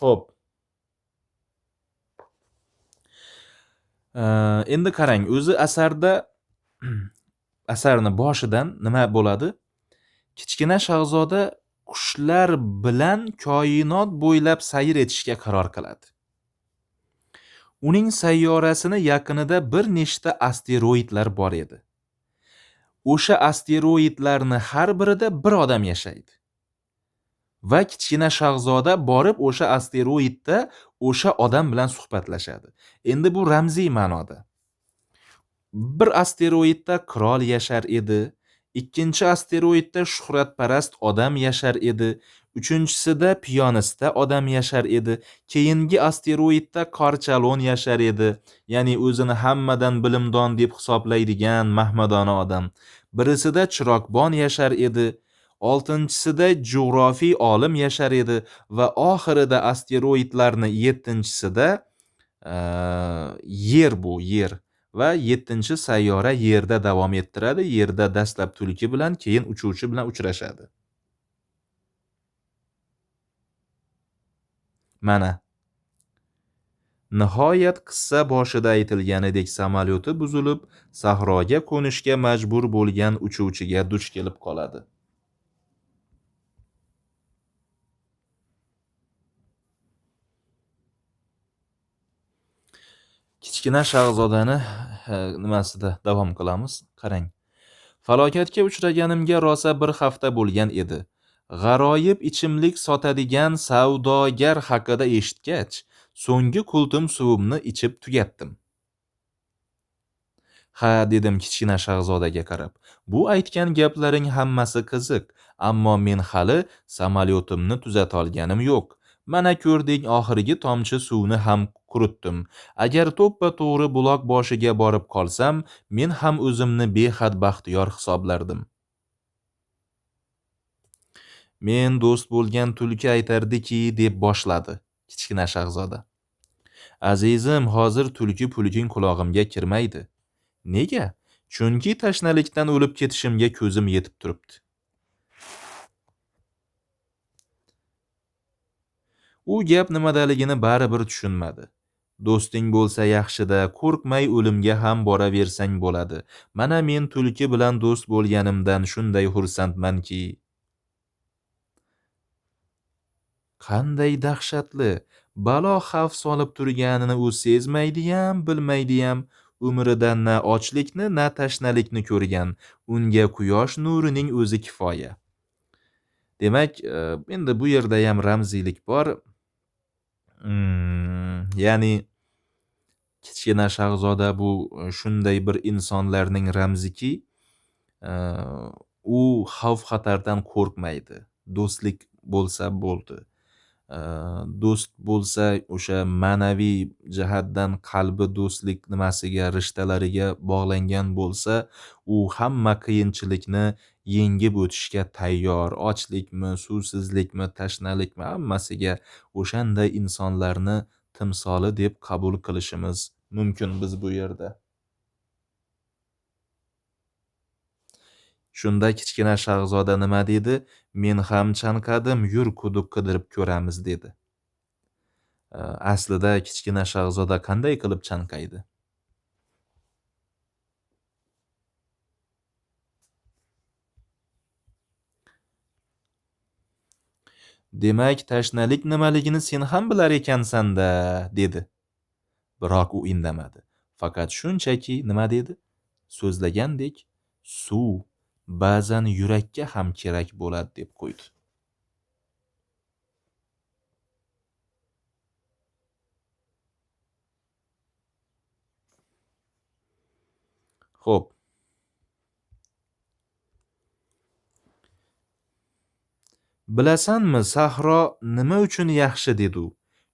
Xo'p. Endi qarang, o'zi asarda asarni boshidan nima bo'ladi? Kichkina shahzoda qushlar bilan koinot bo'ylab sayr etishga qaror qiladi. Uning sayyorasini yaqinida bir nechta asteroidlar bor edi. O'sha asteroidlarni har birida bir odam yashaydi. Va kichkina shahzoda borib o'sha asteroidda o'sha odam bilan suhbatlashadi. Endi bu ramziy ma'noda. Bir asteroidda qirol yashar edi, ikkinchi asteroidda shuhratparast odam yashar edi, uchinchisida piyonista odam yashar edi, keyingi asteroidda qorchalon yashar edi, ya'ni o'zini hammadan bilimdon deb hisoblaydigan mahmadona odam. Birisida chiroqbon yashar edi, oltinchisida jo'g'rofiy olim yashar edi va oxirida asteroidlarni yettinchisida yer bu yer. Va 7-sayyora yerda davom ettiradi. Yerda dastlab tulki bilan, keyin uchuvchi bilan uchrashadi. Mana. Nihoyat qissa boshida aytilganidek samolyoti buzilib, sahroga qo'nishga majbur bo'lgan uchuvchiga duch kelib qoladi. Kichkina shahzodani nimasida davom qilamiz. Qarang. Falokatga uchraganimga rosa bir hafta bo'lgan edi. G'aroyib ichimlik sotadigan savdogar haqida eshitgach, so'nggi qultum suvimni ichib tugatdim. Ha, dedim kichkina shahzodaga qarab. Bu aytgan gaplaring hammasi qiziq, ammo men hali samolyotimni tuzatolganim yo'q. Mana ko'rding, oxirgi tomchi suvni ham quritdim. Agar to'ppa-to'g'ri buloq boshiga borib qolsam, men ham o'zimni behad baxtiyor hisoblardim. Men do'st bo'lgan tulki aytardiki, deb boshladi kichkina shahzoda. Azizim, hozir tulki pulking quloqimga kirmaydi. Nega? Chunki tashnalikdan o'lib ketishimga ko'zim yetib turibdi. U gap nimadaligini baribir tushunmadi. Do'sting bo'lsa yaxshida, qo'rqmay o'limga ham boraversang bo'ladi. Mana men tulki bilan do'st bo'lganimdan shunday xursandmanki. Qanday dahshatli, balo xavf solib turganini u sezmaydi-ham, bilmaydi-ham. Umrida na ochlikni, na tashnalikni ko'rgan. Unga quyosh nurining o'zi kifoya. Demak, endi bu yerda ham ramziylik bor. Ya'ni kichkina shahzoda bu shunday bir insonlarning ramziki, u xavf xatardan qo'rqmaydi. Do'stlik bo'lsa bo'ldi. do'st bo'lsa o'sha ma'naviy jihatdan qalbi do'stlik nimasiga, rishtalariga bog'langan bo'lsa, u hamma qiyinchilikni yengib o'tishga tayyor. Ochlikmi, suvsizlikmi, tashnalikmi, hammasiga o'shanday insonlarni timsoli deb qabul qilishimiz mumkin biz bu yerda. Shunda Kichkina shahzoda nima dedi? Men ham chanqadim, yur quduq qidirib ko'ramiz dedi. Aslida Kichkina shahzoda qanday qilib chanqaydi? Demak, tashnalik nimaligini sen ham bilar ekansan-da, dedi. Biroq u indamadi. Faqat shunchaki nima dedi? So'zlagandek, suv ba'zan yurakka ham kerak bo'ladi deb qo'ydi. Xo'p, bilasanmi, sahro nima uchun yaxshi dedi u?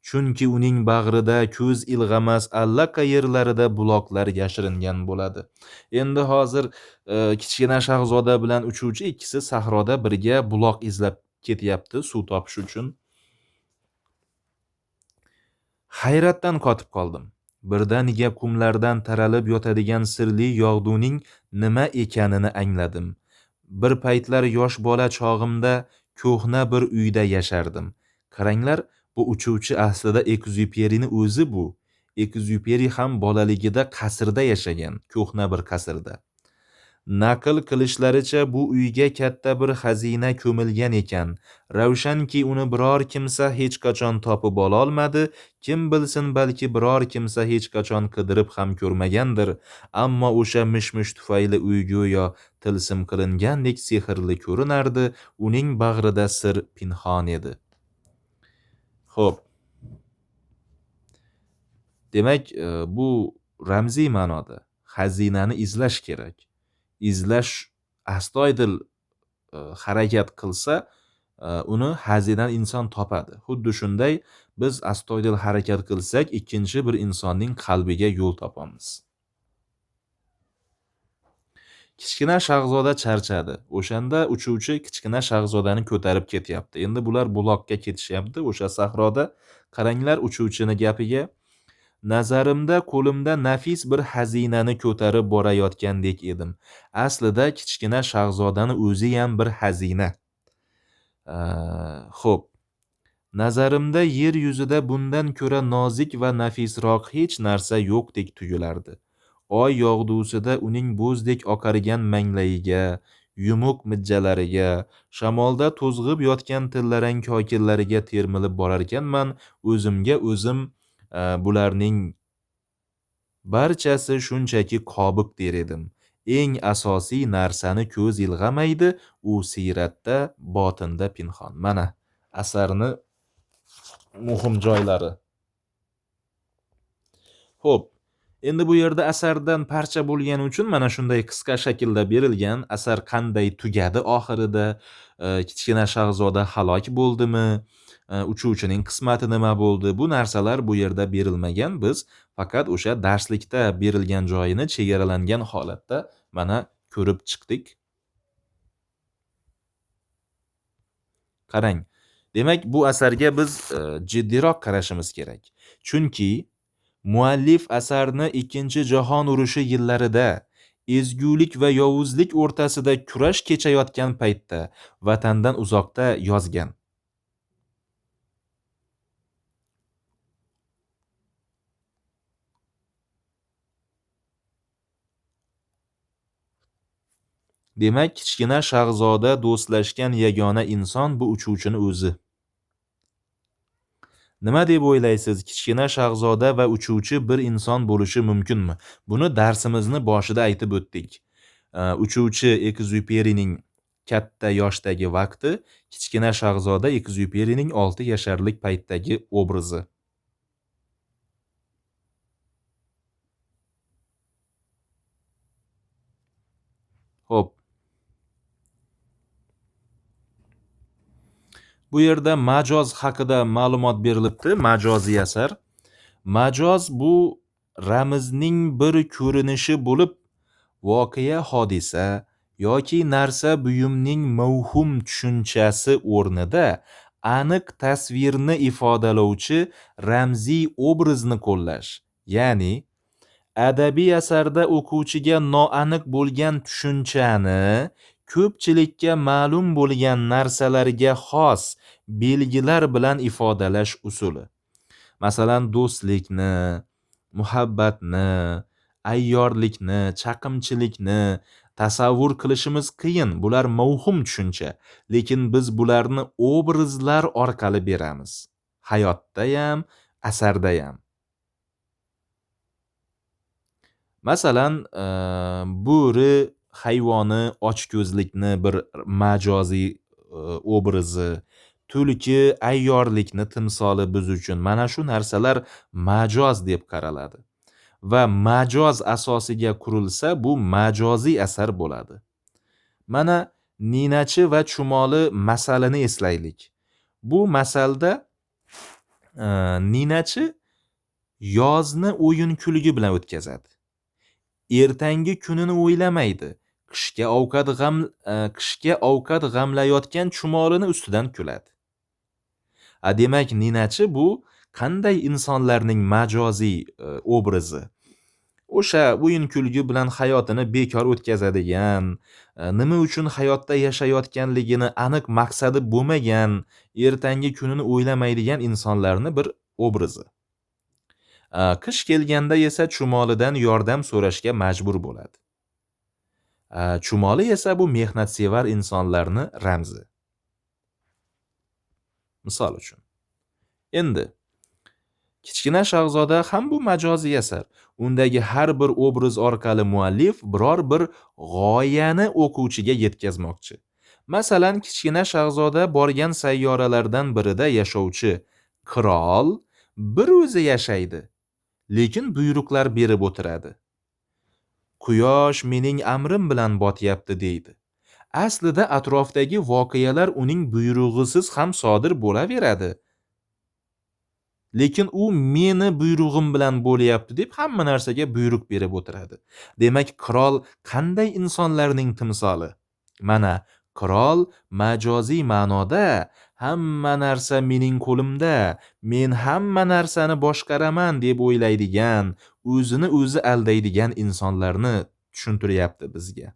Chunki uning bag'rida ko'z ilg'amas allaqayerlarida buloqlar yashiringan bo'ladi. Endi hozir Kichkina shahzoda bilan uchuvchi ikkisi sahroda birga buloq izlab ketyapti suv topish uchun. Hayratdan qotib qoldim. Birdaniga qumlardan taralib yotadigan sirli yog'duning nima ekanini angladim. Bir paytlar yosh bola chog'imda ko'hna bir uyda yashardim. Qaranglar, bu uchuvchi aslida Ekzyuperining o'zi bu. Ekzyuperi ham bolaligida qasrda yashagan, ko'hna bir qasrda. Naql qilishlaricha bu uyga katta bir xazina ko'milgan ekan. Ravshanki uni biror kimsa hech qachon topib ololmadi. Kim bilsin, balki biror kimsa hech qachon qidirib ham ko'rmagandir. Ammo o'sha mish-mish tufayli uy go'yo tilsim qilingandek sehrli ko'rinardi. Uning bag'rida sir pinhon edi. Xo'p, demak, bu ramziy ma'noda xazinani izlash kerak. Izlash astoydil harakat qilsa, uni xazinani inson topadi. Xuddi shunday biz astoydil harakat qilsak, ikkinchi bir insonning qalbiga yo'l topamiz. Kichkina shahzoda charchadi. O'shanda uchuvchi Kichkina shahzodani ko'tarib ketyapti. Endi bular buloqqa ketishyapti. O'sha sahroda qaranglar uchuvchini gapiga. Nazarimda qo'limda nafis bir xazinani ko'tarib borayotgandek edim. Aslida Kichkina shahzodani o'zi ham bir xazina. Xo'p, nazarimda yer yuzida bundan ko'ra nozik va nafisroq hech narsa yo'qdek tuyulardi. Oy yog'dusida uning bo'zdek oqargan manglayiga, yumuq mijjalariga, shamolda to'zg'ib yotgan tillarang kokillariga termilib borarkanman, o'zimga o'zim bularning barchasi shunchaki qobiq der edim. Eng asosiy narsani ko'z ilg'amaydi, u siyratda, botinda pinhon. Mana asarni muhim joylari. Xo'p, endi bu yerda asardan parcha bo'lgani uchun mana shunday qisqa shaklda berilgan. Asar qanday tugadi oxirida? Kichkina shahzoda halok bo'ldimi? Uchuvchining qismati nima bo'ldi? Bu narsalar bu yerda berilmagan. Biz faqat o'sha darslikda berilgan joyini chegaralangan holatda mana ko'rib chiqdik. Qarang. Demak, bu asarga biz jiddiyroq qarashimiz kerak. Chunki muallif asarni Ikkinchi jahon urushi yillarida ezgulik va yovuzlik o'rtasida kurash kechayotgan paytda vatandan uzoqda yozgan. Demak, Kichkina shahzoda do'stlashgan yagona inson bu uchuvchini o'zi. Nima deb o'ylaysiz? Kichkina shahzoda va uchuvchi bir inson bo'lishi mumkinmi? Buni darsimizni boshida aytib o'tdik. Uchuvchi Ekzyuperining katta yoshdagi vaqti, Kichkina shahzoda Ekzyuperining 6 yasharlik paytdagi obrazi. Xo'p. Bu yerda majoz haqida ma'lumot berilibdi. Majoziy asar. Majoz bu ramzning bir ko'rinishi bo'lib, voqea, hodisa yoki narsa buyumning mavhum tushunchasi o'rnida aniq tasvirni ifodalovchi ramziy obrazni qo'llash. Ya'ni adabiy asarda o'quvchiga noaniq bo'lgan tushunchani ko'pchilikka ma'lum bo'lgan narsalarga xos belgilar bilan ifodalash usuli. Masalan, do'stlikni, muhabbatni, ayyorlikni, chaqimchilikni tasavvur qilishimiz qiyin. Bular mavhum tushuncha, lekin biz bularni obrazlar orqali beramiz. Hayotda ham, asarda ham. Masalan, bo'ri hayvoni ochko'zlikni bir majoziy obrazi, tulki ayyorlikni timsoli biz uchun. Mana shu narsalar majoz deb qaraladi. Va majoz asosiga qurilsa, bu majoziy asar bo'ladi. Mana ninachi va chumoli masalini eslaylik. Bu masalda ninachi yozni o'yin kulgi bilan o'tkazadi. Ertangi kunini o'ylamaydi. Qishga ovqat g'amlayotgan chumolini ustidan kuladi. Demak, ninachi bu qanday insonlarning majoziy obrazi? O'sha o'yin kulgi bilan hayotini bekor o'tkazadigan, nima uchun hayotda yashayotganligini aniq maqsadi bo'lmagan, ertangi kunini o'ylamaydigan insonlarni bir obrazi. Qish kelganda esa chumolidan yordam so'rashga majbur bo'ladi. Chumoli esa bu mehnatsevar insonlarni ramzi. Misol uchun. Endi Kichkina shahzoda ham bu majoziy asar. Undagi har bir obraz orqali muallif biror bir g'oyani o'quvchiga yetkazmoqchi. Masalan, Kichkina shahzoda borgan sayyoralardan birida yashovchi qirol bir o'zi yashaydi, lekin buyruqlar berib o'tiradi. Quyosh mening amrim bilan botyapti deydi. Aslida atrofdagi voqealar uning buyrug'isiz ham sodir bo'laveradi. Lekin u meni buyrug'im bilan bo'lyapti deb hamma narsaga buyruq berib o'tiradi. Demak, qirol qanday insonlarning timsoli? Mana, qirol majoziy ma'noda hamma narsa mening qo'limda, men hamma narsani boshqaraman deb o'ylaydigan, o'zini o'zi aldaydigan insonlarni tushuntiryapti bizga.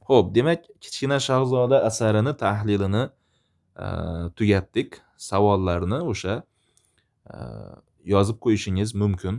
Xo'p, demak, Kichkina shahzoda asarini tahlilini tugatdik. Savollarni o'sha yozib qo'yishingiz mumkin.